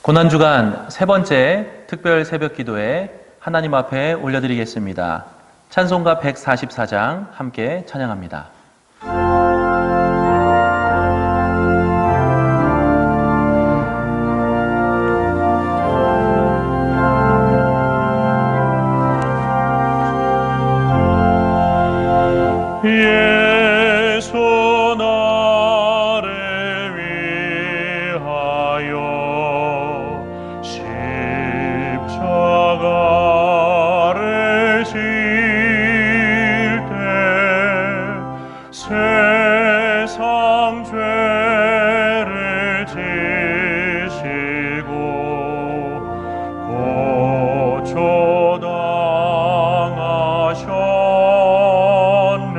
고난주간 세 번째 특별 새벽 기도에 하나님 앞에 올려드리겠습니다. 찬송가 144장 함께 찬양합니다. 예수 나를 위하여 십자가를 질 때 세상 죄를 지시고 고초당하셨네.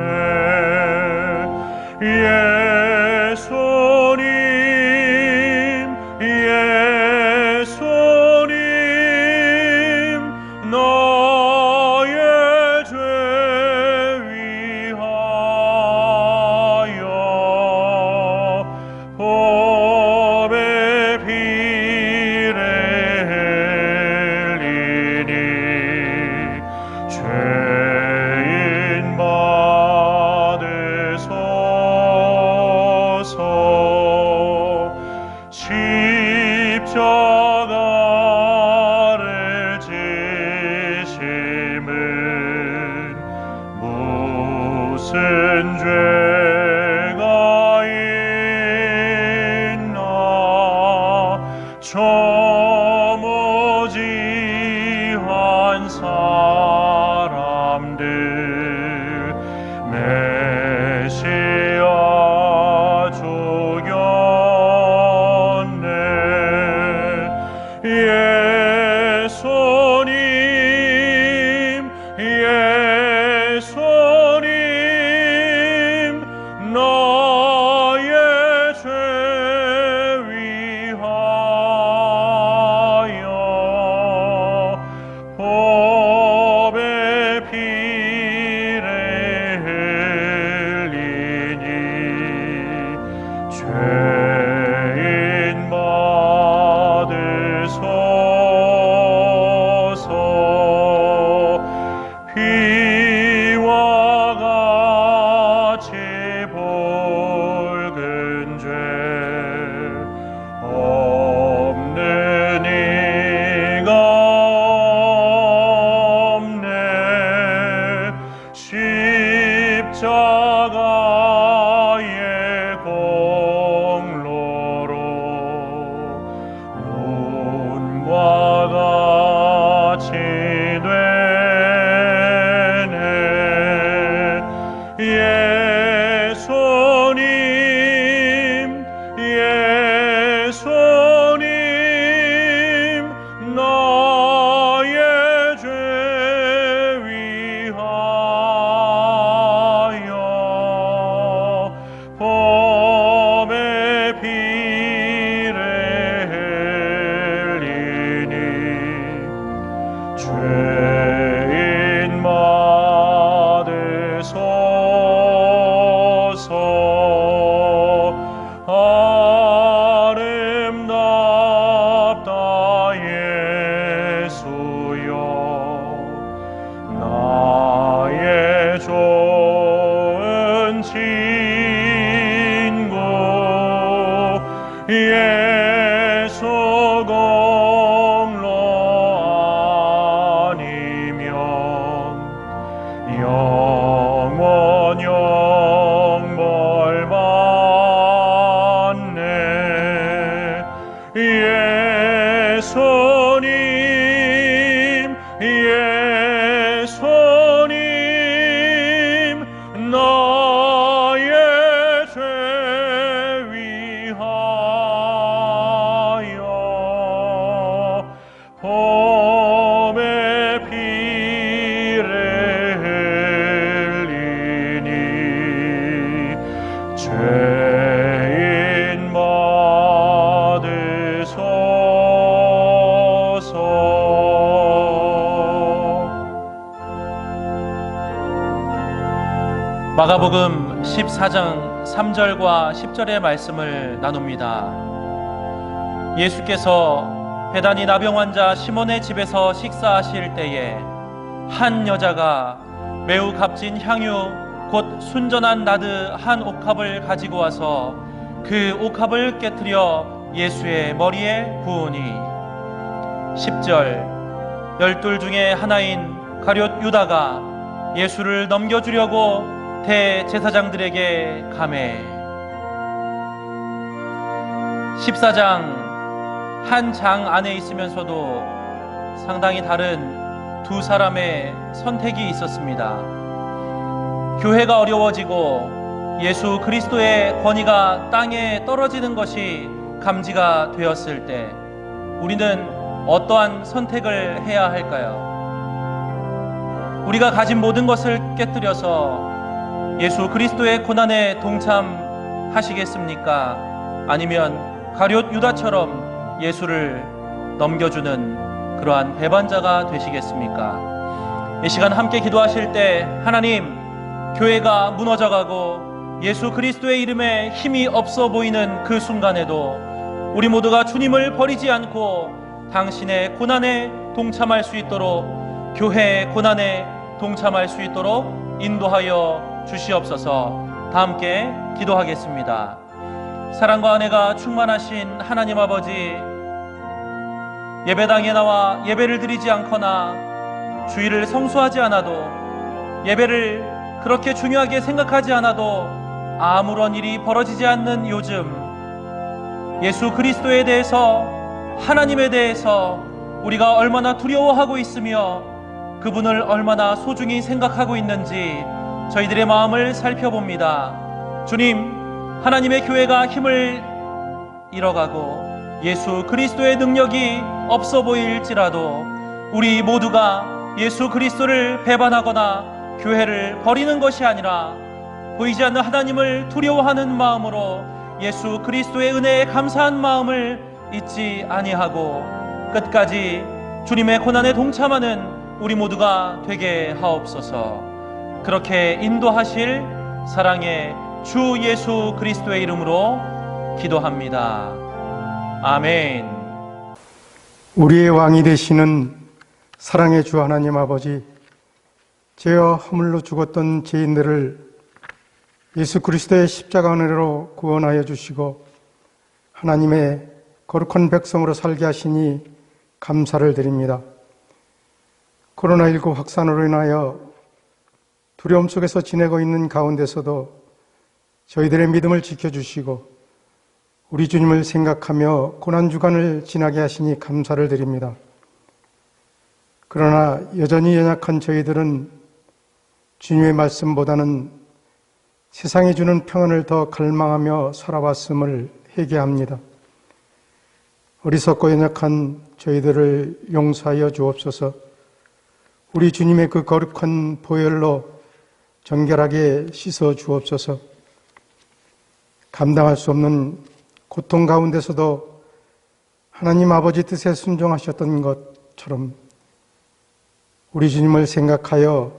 예수님 나의 죄 위하여 법의 피를 흘리니 죄인 받으소서. 십자가를 지심은 무슨 죄가 있나. 저무지한 사람들 메시아 죽였네. 예수님 나의 죄 위하여 법의 피를 흘리니 죄인 받으소서. 피와 같이 붉은 죄 없는 이가 없네. 십자가의 공로로 눈과 같이 되네. 예수님 나의 죄 위하여 법의 피를 흘리니 죄인 받으소서. 아름답다 예수여 나의 좋은 친구. 예수 공로 아니면 영원 영벌 받네. 예수님 나의 죄 위하여 법의 피를 흘리니 죄인 받으소서. 마가복음 14장 3절과 10절의 말씀을 나눕니다. 예수께서 베다니 나병 환자 시몬의 집에서 식사하실 때에 한 여자가 매우 값진 향유 곧 순전한 나드 한 옥합을 가지고 와서 그 옥합을 깨뜨려 예수의 머리에 부으니 10절 열둘 중에 하나인 가룟 유다가 예수를 넘겨주려고 대제사장들에게 가매 14장 한 장 안에 있으면서도 상당히 다른 두 사람의 선택이 있었습니다. 교회가 어려워지고 예수 그리스도의 권위가 땅에 떨어지는 것이 감지가 되었을 때 우리는 어떠한 선택을 해야 할까요? 우리가 가진 모든 것을 깨뜨려서 예수 그리스도의 고난에 동참하시겠습니까? 아니면 가룟 유다처럼 예수를 넘겨주는 그러한 배반자가 되시겠습니까? 이 시간 함께 기도하실 때 하나님, 교회가 무너져가고 예수 그리스도의 이름에 힘이 없어 보이는 그 순간에도 우리 모두가 주님을 버리지 않고 당신의 고난에 동참할 수 있도록, 교회의 고난에 동참할 수 있도록 인도하여 주시옵소서. 다 함께 기도하겠습니다. 사랑과 은혜가 충만하신 하나님 아버지, 예배당에 나와 예배를 드리지 않거나 주일을 성수하지 않아도, 예배를 그렇게 중요하게 생각하지 않아도 아무런 일이 벌어지지 않는 요즘, 예수 그리스도에 대해서, 하나님에 대해서 우리가 얼마나 두려워하고 있으며 그분을 얼마나 소중히 생각하고 있는지 저희들의 마음을 살펴봅니다. 주님, 하나님의 교회가 힘을 잃어가고 예수 그리스도의 능력이 없어 보일지라도 우리 모두가 예수 그리스도를 배반하거나 교회를 버리는 것이 아니라 보이지 않는 하나님을 두려워하는 마음으로 예수 그리스도의 은혜에 감사한 마음을 잊지 아니하고 끝까지 주님의 고난에 동참하는 우리 모두가 되게 하옵소서. 그렇게 인도하실 사랑의 주 예수 그리스도의 이름으로 기도합니다. 아멘. 우리의 왕이 되시는 사랑의 주 하나님 아버지, 죄와 허물로 죽었던 죄인들을 예수 그리스도의 십자가 은혜로 구원하여 주시고 하나님의 거룩한 백성으로 살게 하시니 감사를 드립니다. 코로나19 확산으로 인하여 두려움 속에서 지내고 있는 가운데서도 저희들의 믿음을 지켜주시고 우리 주님을 생각하며 고난주간을 지나게 하시니 감사를 드립니다. 그러나 여전히 연약한 저희들은 주님의 말씀보다는 세상이 주는 평안을 더 갈망하며 살아왔음을 회개합니다. 어리석고 연약한 저희들을 용서하여 주옵소서. 우리 주님의 그 거룩한 보혈로 정결하게 씻어 주옵소서. 감당할 수 없는 고통 가운데서도 하나님 아버지 뜻에 순종하셨던 것처럼 우리 주님을 생각하여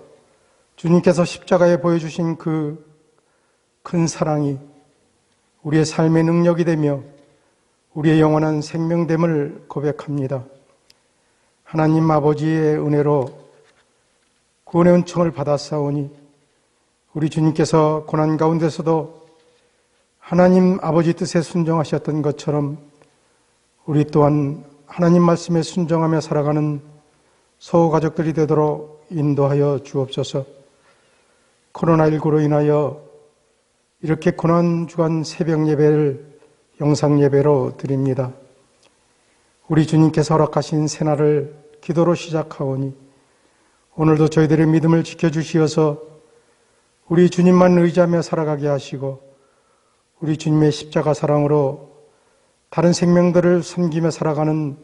주님께서 십자가에 보여주신 그 큰 사랑이 우리의 삶의 능력이 되며 우리의 영원한 생명됨을 고백합니다. 하나님 아버지의 은혜로 구원의 은총을 받았사오니 우리 주님께서 고난 가운데서도 하나님 아버지 뜻에 순종하셨던 것처럼 우리 또한 하나님 말씀에 순종하며 살아가는 소가족들이 되도록 인도하여 주옵소서. 코로나19로 인하여 이렇게 고난주간 새벽 예배를 영상 예배로 드립니다. 우리 주님께서 허락하신 새날을 기도로 시작하오니 오늘도 저희들의 믿음을 지켜주시어서 우리 주님만 의지하며 살아가게 하시고 우리 주님의 십자가 사랑으로 다른 생명들을 섬기며 살아가는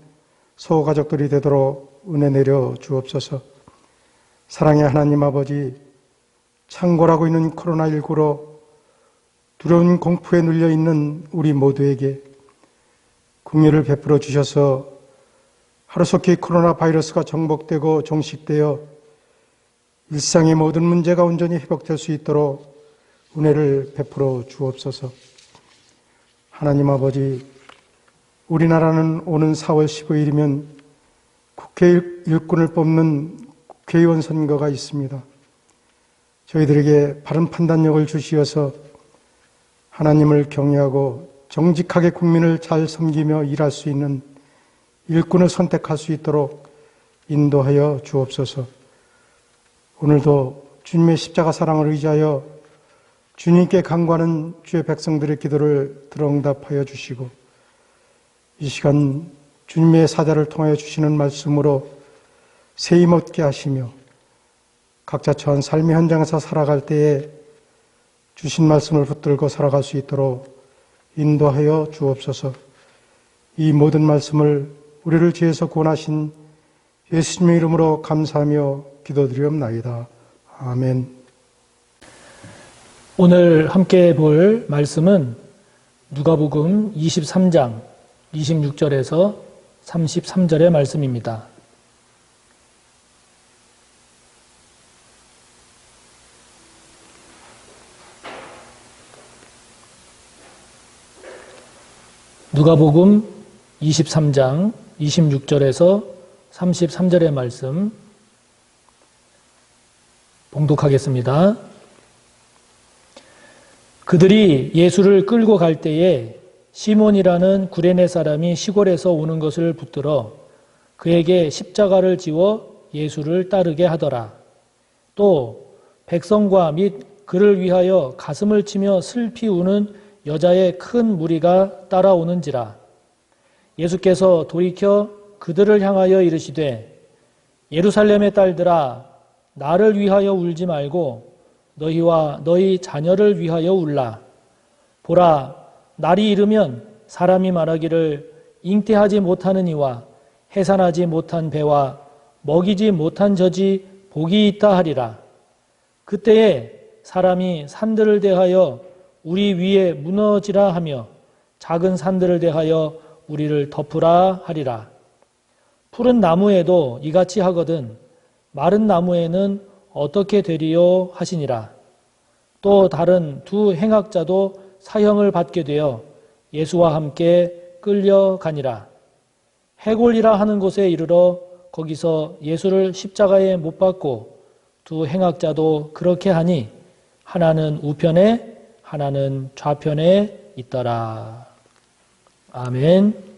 소가족들이 되도록 은혜 내려 주옵소서. 사랑의 하나님 아버지, 창궐하고 있는 코로나19로 두려운 공포에 눌려있는 우리 모두에게 긍휼을 베풀어 주셔서 하루속히 코로나 바이러스가 정복되고 종식되어 일상의 모든 문제가 온전히 회복될 수 있도록 은혜를 베풀어 주옵소서. 하나님 아버지, 우리나라는 오는 4월 15일이면 국회 일꾼을 뽑는 국회의원 선거가 있습니다. 저희들에게 바른 판단력을 주시어서 하나님을 경외하고 정직하게 국민을 잘 섬기며 일할 수 있는 일꾼을 선택할 수 있도록 인도하여 주옵소서. 오늘도 주님의 십자가 사랑을 의지하여 주님께 간구하는 주의 백성들의 기도를 들어응답하여 주시고, 이 시간 주님의 사자를 통하여 주시는 말씀으로 세임 얻게 하시며 각자 처한 삶의 현장에서 살아갈 때에 주신 말씀을 붙들고 살아갈 수 있도록 인도하여 주옵소서. 이 모든 말씀을 우리를 죄에서 구원하신 예수님의 이름으로 감사하며 기도드리옵나이다. 아멘. 오늘 함께 볼 말씀은 누가복음 23장 26절에서 33절의 말씀입니다. 누가복음 23장 26절에서 33절의 말씀 봉독하겠습니다. 그들이 예수를 끌고 갈 때에 시몬이라는 구레네 사람이 시골에서 오는 것을 붙들어 그에게 십자가를 지워 예수를 따르게 하더라. 또 백성과 및 그를 위하여 가슴을 치며 슬피 우는 여자의 큰 무리가 따라오는지라. 예수께서 돌이켜 그들을 향하여 이르시되 예루살렘의 딸들아 나를 위하여 울지 말고 너희와 너희 자녀를 위하여 울라. 보라, 날이 이르면 사람이 말하기를 잉태하지 못하는 이와 해산하지 못한 배와 먹이지 못한 젖이 복이 있다 하리라. 그때에 사람이 산들을 대하여 우리 위에 무너지라 하며 작은 산들을 대하여 우리를 덮으라 하리라. 푸른 나무에도 이같이 하거든 마른 나무에는 어떻게 되리요 하시니라. 또 다른 두 행악자도 사형을 받게 되어 예수와 함께 끌려가니라. 해골이라 하는 곳에 이르러 거기서 예수를 십자가에 못 박고 두 행악자도 그렇게 하니 하나는 우편에 하나는 좌편에 있더라. 아멘.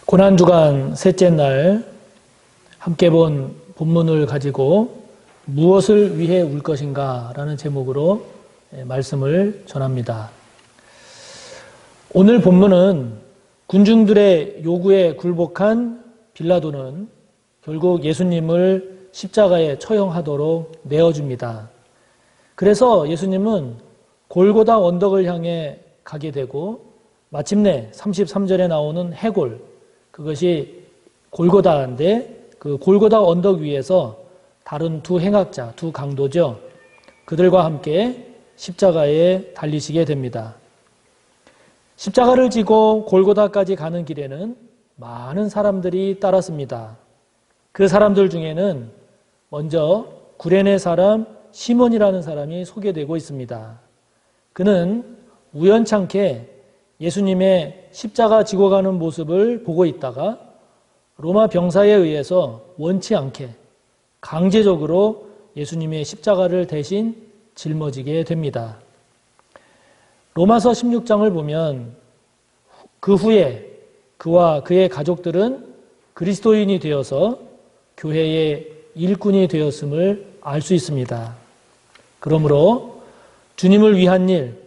고난주간 셋째 날 함께 본 본문을 가지고 무엇을 위해 울 것인가 라는 제목으로 말씀을 전합니다. 오늘 본문은 군중들의 요구에 굴복한 빌라도는 결국 예수님을 십자가에 처형하도록 내어줍니다. 그래서 예수님은 골고다 언덕을 향해 가게 되고 마침내 33절에 나오는 해골, 그것이 골고다인데 그 골고다 언덕 위에서 다른 두 행악자, 두 강도죠. 그들과 함께 십자가에 달리시게 됩니다. 십자가를 지고 골고다까지 가는 길에는 많은 사람들이 따랐습니다. 그 사람들 중에는 먼저 구레네 사람 시몬이라는 사람이 소개되고 있습니다. 그는 우연찮게 예수님의 십자가 지고 가는 모습을 보고 있다가 로마 병사에 의해서 원치 않게 강제적으로 예수님의 십자가를 대신 짊어지게 됩니다. 로마서 16장을 보면 그 후에 그와 그의 가족들은 그리스도인이 되어서 교회의 일꾼이 되었음을 알 수 있습니다. 그러므로 주님을 위한 일,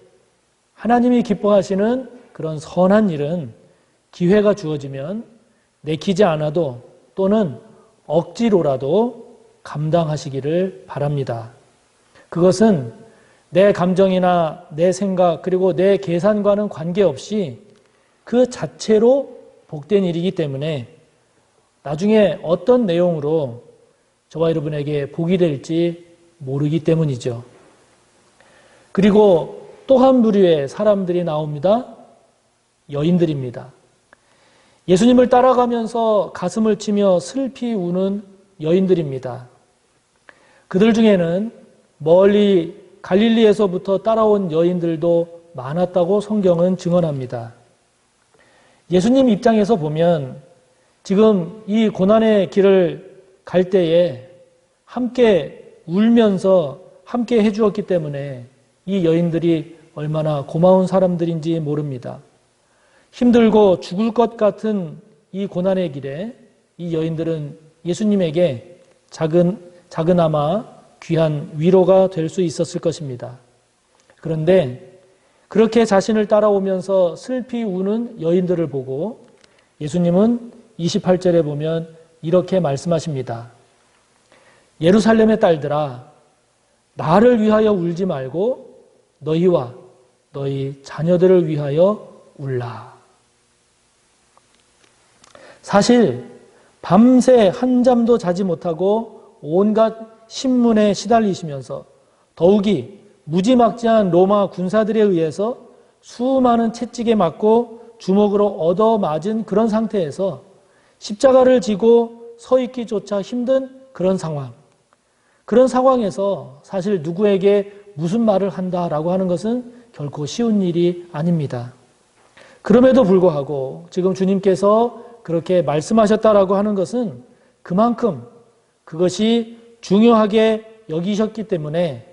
하나님이 기뻐하시는 그런 선한 일은 기회가 주어지면 내키지 않아도 또는 억지로라도 감당하시기를 바랍니다. 그것은 내 감정이나 내 생각 그리고 내 계산과는 관계없이 그 자체로 복된 일이기 때문에 나중에 어떤 내용으로 저와 여러분에게 복이 될지 모르기 때문이죠. 그리고 또 한 부류의 사람들이 나옵니다. 여인들입니다. 예수님을 따라가면서 가슴을 치며 슬피 우는 여인들입니다. 그들 중에는 멀리 갈릴리에서부터 따라온 여인들도 많았다고 성경은 증언합니다. 예수님 입장에서 보면 지금 이 고난의 길을 갈 때에 함께 울면서 함께 해주었기 때문에 이 여인들이 얼마나 고마운 사람들인지 모릅니다. 힘들고 죽을 것 같은 이 고난의 길에 이 여인들은 예수님에게 작은아마 귀한 위로가 될 수 있었을 것입니다. 그런데 그렇게 자신을 따라오면서 슬피 우는 여인들을 보고 예수님은 28절에 보면 이렇게 말씀하십니다. 예루살렘의 딸들아, 나를 위하여 울지 말고 너희와 너희 자녀들을 위하여 울라. 사실 밤새 한잠도 자지 못하고 온갖 신문에 시달리시면서 더욱이 무지막지한 로마 군사들에 의해서 수많은 채찍에 맞고 주먹으로 얻어맞은 그런 상태에서 십자가를 지고 서 있기조차 힘든 그런 상황. 그런 상황에서 사실 누구에게 무슨 말을 한다라고 하는 것은 결코 쉬운 일이 아닙니다. 그럼에도 불구하고 지금 주님께서 그렇게 말씀하셨다라고 하는 것은 그만큼 그것이 중요하게 여기셨기 때문에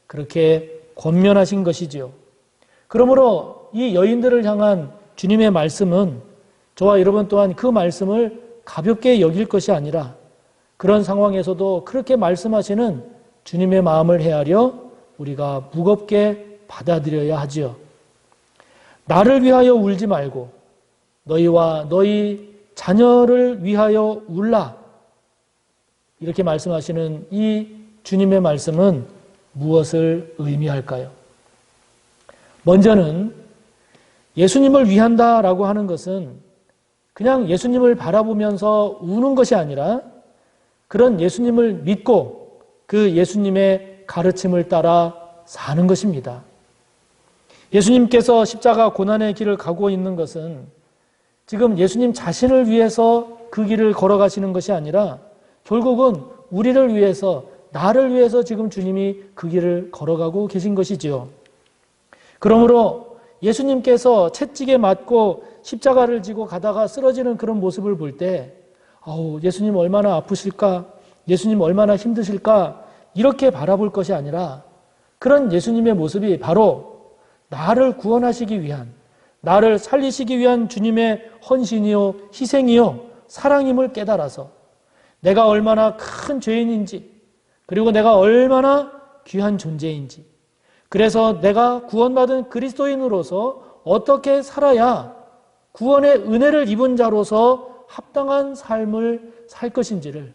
그렇게 권면하신 것이지요. 그러므로 이 여인들을 향한 주님의 말씀은 저와 여러분 또한 그 말씀을 가볍게 여길 것이 아니라 그런 상황에서도 그렇게 말씀하시는 주님의 마음을 헤아려 우리가 무겁게 받아들여야 하지요. 나를 위하여 울지 말고 너희와 너희 자녀를 위하여 울라. 이렇게 말씀하시는 이 주님의 말씀은 무엇을 의미할까요? 먼저는 예수님을 위한다라고 하는 것은 그냥 예수님을 바라보면서 우는 것이 아니라 그런 예수님을 믿고 그 예수님의 가르침을 따라 사는 것입니다. 예수님께서 십자가 고난의 길을 가고 있는 것은 지금 예수님 자신을 위해서 그 길을 걸어가시는 것이 아니라 결국은 우리를 위해서, 나를 위해서 지금 주님이 그 길을 걸어가고 계신 것이지요. 그러므로 예수님께서 채찍에 맞고 십자가를 지고 가다가 쓰러지는 그런 모습을 볼 때 예수님 얼마나 아프실까? 예수님 얼마나 힘드실까? 이렇게 바라볼 것이 아니라 그런 예수님의 모습이 바로 나를 구원하시기 위한, 나를 살리시기 위한 주님의 헌신이요, 희생이요, 사랑임을 깨달아서 내가 얼마나 큰 죄인인지, 그리고 내가 얼마나 귀한 존재인지, 그래서 내가 구원받은 그리스도인으로서 어떻게 살아야 구원의 은혜를 입은 자로서 합당한 삶을 살 것인지를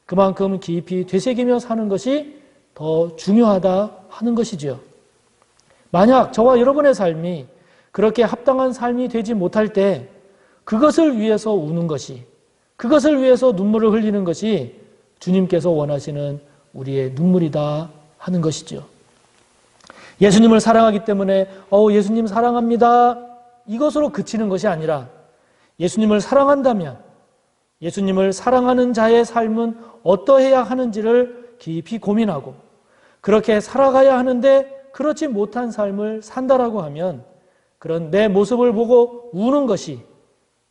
그만큼 깊이 되새기며 사는 것이 더 중요하다 하는 것이지요. 만약 저와 여러분의 삶이 그렇게 합당한 삶이 되지 못할 때 그것을 위해서 우는 것이, 그것을 위해서 눈물을 흘리는 것이 주님께서 원하시는 우리의 눈물이다 하는 것이죠. 예수님을 사랑하기 때문에 예수님 사랑합니다, 이것으로 그치는 것이 아니라 예수님을 사랑한다면 예수님을 사랑하는 자의 삶은 어떠해야 하는지를 깊이 고민하고 그렇게 살아가야 하는데 그렇지 못한 삶을 산다라고 하면 그런 내 모습을 보고 우는 것이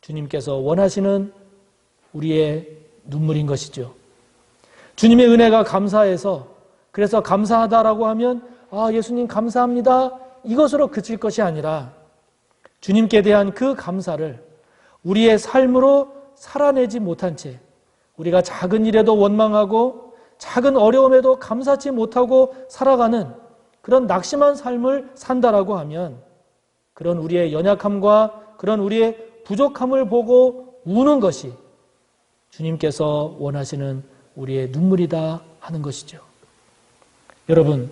주님께서 원하시는 우리의 눈물인 것이죠. 주님의 은혜가 감사해서, 그래서 감사하다라고 하면 예수님 감사합니다, 이것으로 그칠 것이 아니라 주님께 대한 그 감사를 우리의 삶으로 살아내지 못한 채 우리가 작은 일에도 원망하고 작은 어려움에도 감사치 못하고 살아가는 그런 낙심한 삶을 산다라고 하면 그런 우리의 연약함과 그런 우리의 부족함을 보고 우는 것이 주님께서 원하시는 우리의 눈물이다 하는 것이죠. 여러분,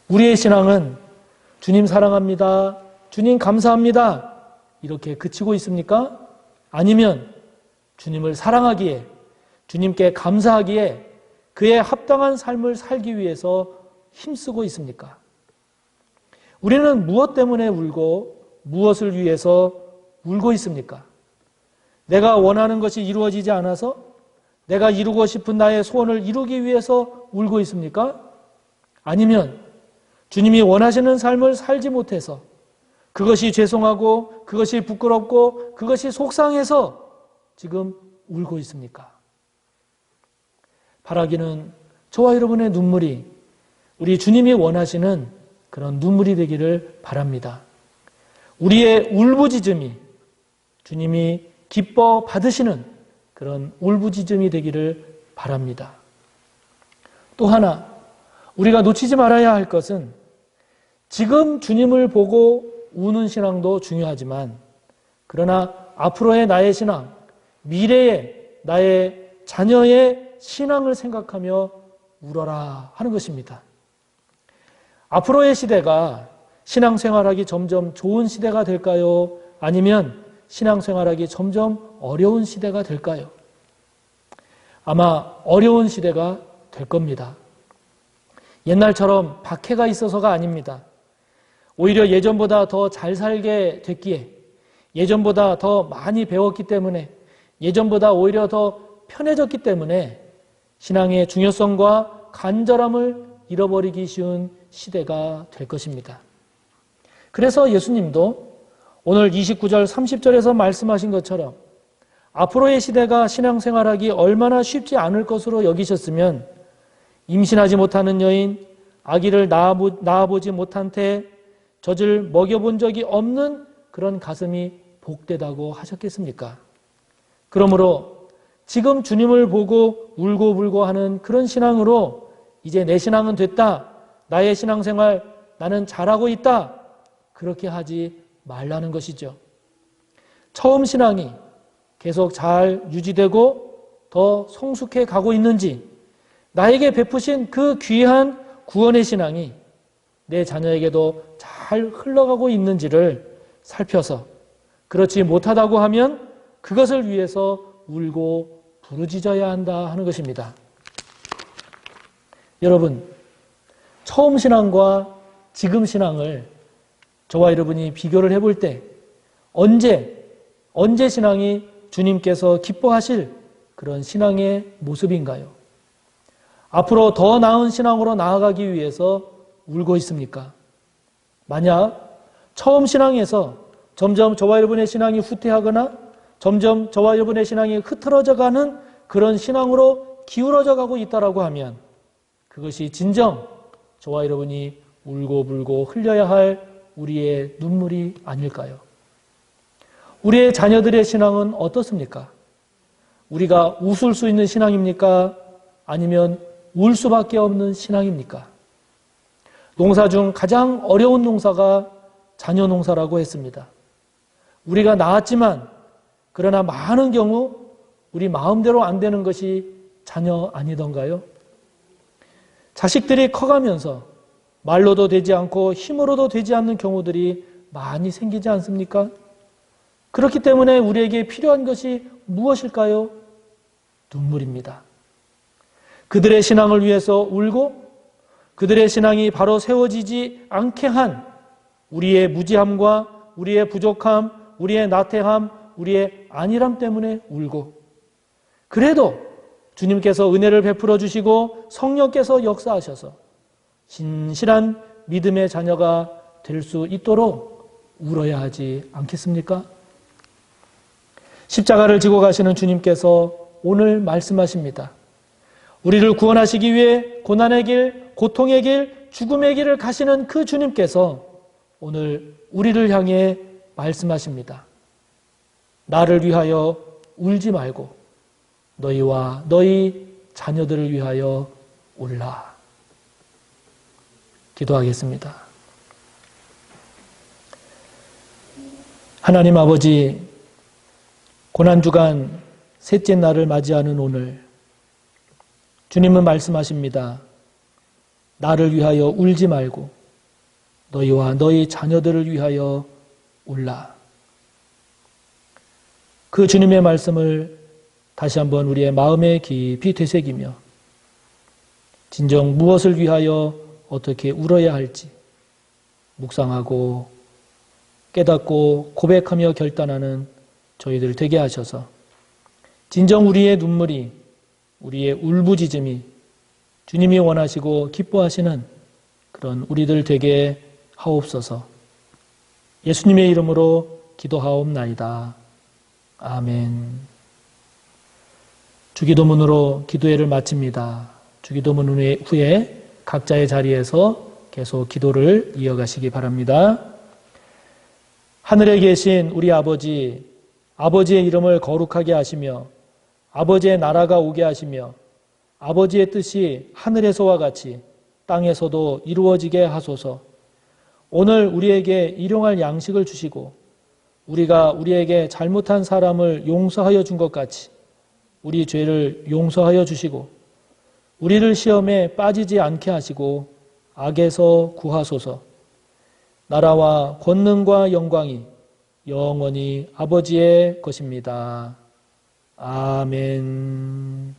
우리의 신앙은 주님 사랑합니다, 주님 감사합니다, 이렇게 그치고 있습니까? 아니면 주님을 사랑하기에, 주님께 감사하기에 그의 합당한 삶을 살기 위해서 힘쓰고 있습니까? 우리는 무엇 때문에 울고 무엇을 위해서 울고 있습니까? 내가 원하는 것이 이루어지지 않아서 내가 이루고 싶은 나의 소원을 이루기 위해서 울고 있습니까? 아니면 주님이 원하시는 삶을 살지 못해서 그것이 죄송하고 그것이 부끄럽고 그것이 속상해서 지금 울고 있습니까? 바라기는 저와 여러분의 눈물이 우리 주님이 원하시는 그런 눈물이 되기를 바랍니다. 우리의 울부짖음이 주님이 기뻐 받으시는 그런 울부짖음이 되기를 바랍니다. 또 하나 우리가 놓치지 말아야 할 것은 지금 주님을 보고 우는 신앙도 중요하지만 그러나 앞으로의 나의 신앙, 미래의 나의 자녀의 신앙을 생각하며 울어라 하는 것입니다. 앞으로의 시대가 신앙생활하기 점점 좋은 시대가 될까요? 아니면 신앙생활하기 점점 어려운 시대가 될까요? 아마 어려운 시대가 될 겁니다. 옛날처럼 박해가 있어서가 아닙니다. 오히려 예전보다 더 잘 살게 됐기에, 예전보다 더 많이 배웠기 때문에, 예전보다 오히려 더 편해졌기 때문에 신앙의 중요성과 간절함을 잃어버리기 쉬운 시대가 될 것입니다. 그래서 예수님도 오늘 29절 30절에서 말씀하신 것처럼 앞으로의 시대가 신앙생활하기 얼마나 쉽지 않을 것으로 여기셨으면 임신하지 못하는 여인, 아기를 낳아보지 못한 태, 젖을 먹여본 적이 없는 그런 가슴이 복되다고 하셨겠습니까? 그러므로 지금 주님을 보고 울고불고 하는 그런 신앙으로 이제 내 신앙은 됐다, 나의 신앙생활 나는 잘하고 있다, 그렇게 하지 말라는 것이죠. 처음 신앙이 계속 잘 유지되고 더 성숙해 가고 있는지, 나에게 베푸신 그 귀한 구원의 신앙이 내 자녀에게도 잘 흘러가고 있는지를 살펴서 그렇지 못하다고 하면 그것을 위해서 울고 부르짖어야 한다 하는 것입니다. 여러분, 처음 신앙과 지금 신앙을 저와 여러분이 비교를 해볼 때 언제 신앙이 주님께서 기뻐하실 그런 신앙의 모습인가요? 앞으로 더 나은 신앙으로 나아가기 위해서 울고 있습니까? 만약 처음 신앙에서 점점 저와 여러분의 신앙이 후퇴하거나 점점 저와 여러분의 신앙이 흐트러져가는 그런 신앙으로 기울어져 가고 있다고 하면 그것이 진정 저와 여러분이 울고불고 흘려야 할 우리의 눈물이 아닐까요? 우리의 자녀들의 신앙은 어떻습니까? 우리가 웃을 수 있는 신앙입니까? 아니면 울 수밖에 없는 신앙입니까? 농사 중 가장 어려운 농사가 자녀 농사라고 했습니다. 우리가 낳았지만 그러나 많은 경우 우리 마음대로 안 되는 것이 자녀 아니던가요? 자식들이 커가면서 말로도 되지 않고 힘으로도 되지 않는 경우들이 많이 생기지 않습니까? 그렇기 때문에 우리에게 필요한 것이 무엇일까요? 눈물입니다. 그들의 신앙을 위해서 울고 그들의 신앙이 바로 세워지지 않게 한 우리의 무지함과 우리의 부족함, 우리의 나태함, 우리의 안일함 때문에 울고 그래도 주님께서 은혜를 베풀어 주시고 성령께서 역사하셔서 신실한 믿음의 자녀가 될 수 있도록 울어야 하지 않겠습니까? 십자가를 지고 가시는 주님께서 오늘 말씀하십니다. 우리를 구원하시기 위해 고난의 길, 고통의 길, 죽음의 길을 가시는 그 주님께서 오늘 우리를 향해 말씀하십니다. 나를 위하여 울지 말고 너희와 너희 자녀들을 위하여 울라. 기도하겠습니다. 하나님 아버지, 고난주간 셋째 날을 맞이하는 오늘 주님은 말씀하십니다. 나를 위하여 울지 말고 너희와 너희 자녀들을 위하여 울라. 그 주님의 말씀을 다시 한번 우리의 마음에 깊이 되새기며 진정 무엇을 위하여 어떻게 울어야 할지 묵상하고 깨닫고 고백하며 결단하는 저희들 되게 하셔서 진정 우리의 눈물이, 우리의 울부짖음이 주님이 원하시고 기뻐하시는 그런 우리들 되게 하옵소서. 예수님의 이름으로 기도하옵나이다. 아멘. 주기도문으로 기도회를 마칩니다. 주기도문 후에 각자의 자리에서 계속 기도를 이어가시기 바랍니다. 하늘에 계신 우리 아버지, 아버지의 이름을 거룩하게 하시며 아버지의 나라가 오게 하시며 아버지의 뜻이 하늘에서와 같이 땅에서도 이루어지게 하소서. 오늘 우리에게 일용할 양식을 주시고 우리가 우리에게 잘못한 사람을 용서하여 준 것 같이 우리 죄를 용서하여 주시고 우리를 시험에 빠지지 않게 하시고 악에서 구하소서. 나라와 권능과 영광이 영원히 아버지의 것입니다. 아멘.